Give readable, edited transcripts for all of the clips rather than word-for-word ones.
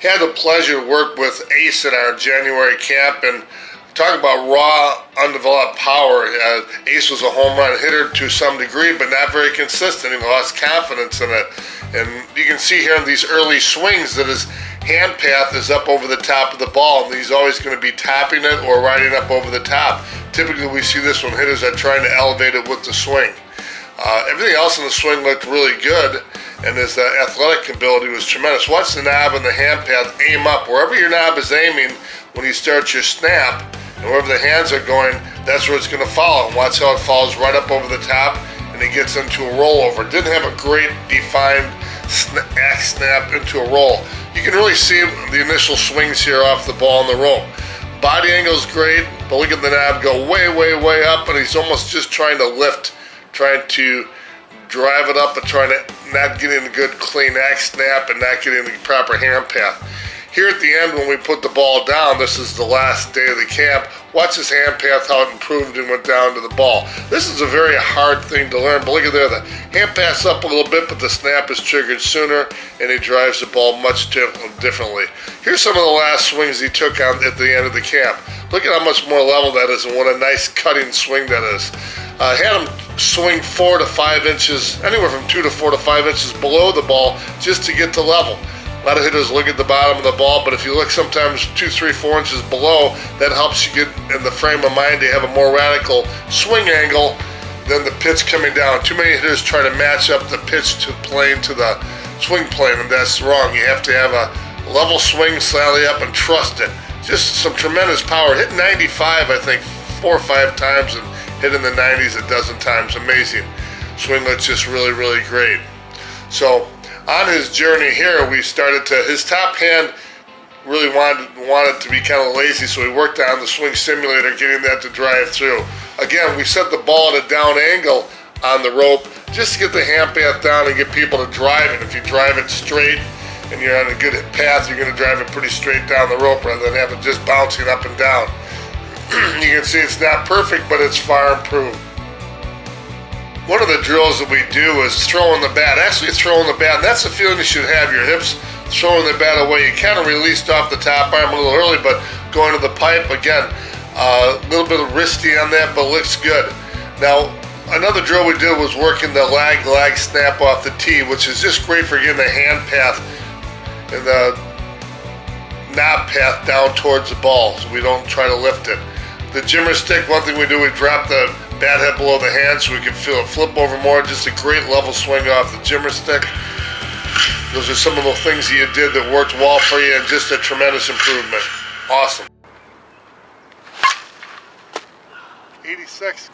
Had the pleasure to work with Ace at our January camp, and talk about raw, undeveloped power. Ace was a home run hitter to some degree, but not very consistent. He lost confidence in it. And you can see here in these early swings that his hand path is up over the top of the ball, and he's always going to be topping it or riding up over the top. Typically we see this when hitters are trying to elevate it with the swing. Everything else in the swing looked really good, and his athletic ability was tremendous. Watch the knob and the hand path aim up. Wherever your knob is aiming when you start your snap, and wherever the hands are going, that's where it's going to follow. And watch how it follows right up over the top, and he gets into a rollover. Didn't have a great defined snap into a roll. You can really see the initial swings here off the ball in the roll. Body angle is great, but look at the knob go way, way, way up, and he's almost just trying to lift, trying to drive it up, but trying to not getting a good clean axe snap and not getting the proper hand path. Here at the end, when we put the ball down, this is the last day of the camp. Watch his hand path, how it improved and went down to the ball. This is a very hard thing to learn, but look at there, the hand path's up a little bit, but the snap is triggered sooner, and he drives the ball much differently. Here's some of the last swings he took on at the end of the camp. Look at how much more level that is, and what a nice cutting swing that is. Had him swing 4 to 5 inches, anywhere from 2 to 4 to 5 inches below the ball, just to get to level. A lot of hitters look at the bottom of the ball, but if you look sometimes 2, 3, 4 inches below, that helps you get in the frame of mind to have a more radical swing angle than the pitch coming down. Too many hitters try to match up the pitch to plane to the swing plane, and that's wrong. You have to have a level swing, slightly up, and trust it. Just some tremendous power. Hit 95, I think, 4 or 5 times, and hit in the 90s a dozen times. Amazing. Swing looks just really, really great. So on his journey here, we started to, his top hand really wanted to be kind of lazy, so we worked on the swing simulator, getting that to drive through. Again, we set the ball at a down angle on the rope just to get the hand path down and get people to drive it. If you drive it straight and you're on a good path, you're going to drive it pretty straight down the rope rather than have it just bouncing up and down. You can see it's not perfect, but it's far improved. One of the drills that we do is throwing the bat. Actually throwing the bat, and that's the feeling you should have. Your hips throwing the bat away. You kind of released off the top arm a little early, but going to the pipe, again, a little bit of wristy on that, but looks good. Now, another drill we did was working the lag snap off the tee, which is just great for getting the hand path and the knob path down towards the ball, so we don't try to lift it. The jimmer stick, one thing we do, we drop the bat head below the hand so we can feel it flip over more. Just a great level swing off the jimmer stick. Those are some of the things that you did that worked well for you, and just a tremendous improvement. Awesome. 86.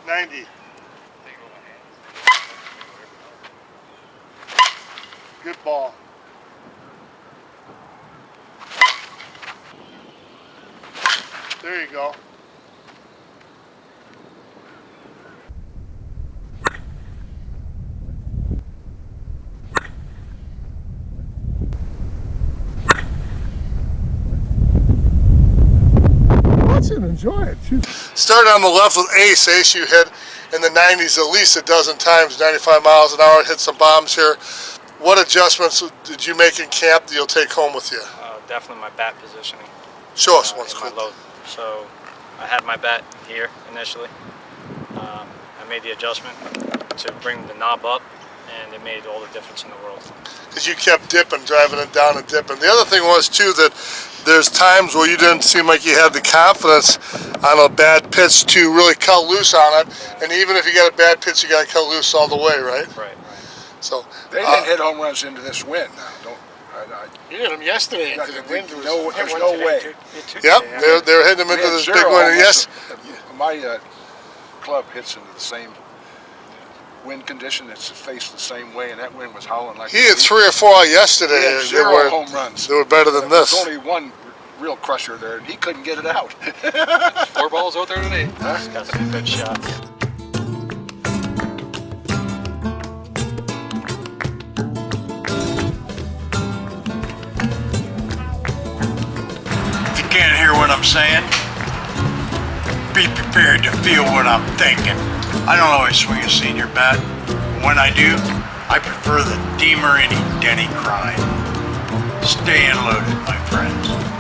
90. Good ball. There you go. Watch it, enjoy it. Start on the left with Ace. Ace you hit in the 90s at least a dozen times, 95 miles an hour, hit some bombs here. What adjustments did you make in camp that you'll take home with you? Definitely my bat positioning. Show us what's cool. My load. So I had my bat here initially. I made the adjustment to bring the knob up, and it made all the difference in the world. Because you kept dipping, driving it down and dipping. The other thing was too that there's times where you didn't seem like you had the confidence on a bad pitch to really cut loose on it. Yeah. And even if you got a bad pitch, you got to cut loose all the way, right? Right. So they didn't hit home runs into this wind. You hit them yesterday into the wind. There's no way. Yep, they were hitting them into this big wind. Yes. My club hits into the same wind condition. It's faced the same way, and that wind was howling like. He had 3 or 4 yesterday. He had 0 home runs. They were better than this. There's only one real crusher there, and he couldn't get it out. 4 balls out there today. He's got some good shots. Can't hear what I'm saying? Be prepared to feel what I'm thinking. I don't always swing a senior bat. When I do, I prefer the Deemer any Denny Crime. staying loaded, my friends.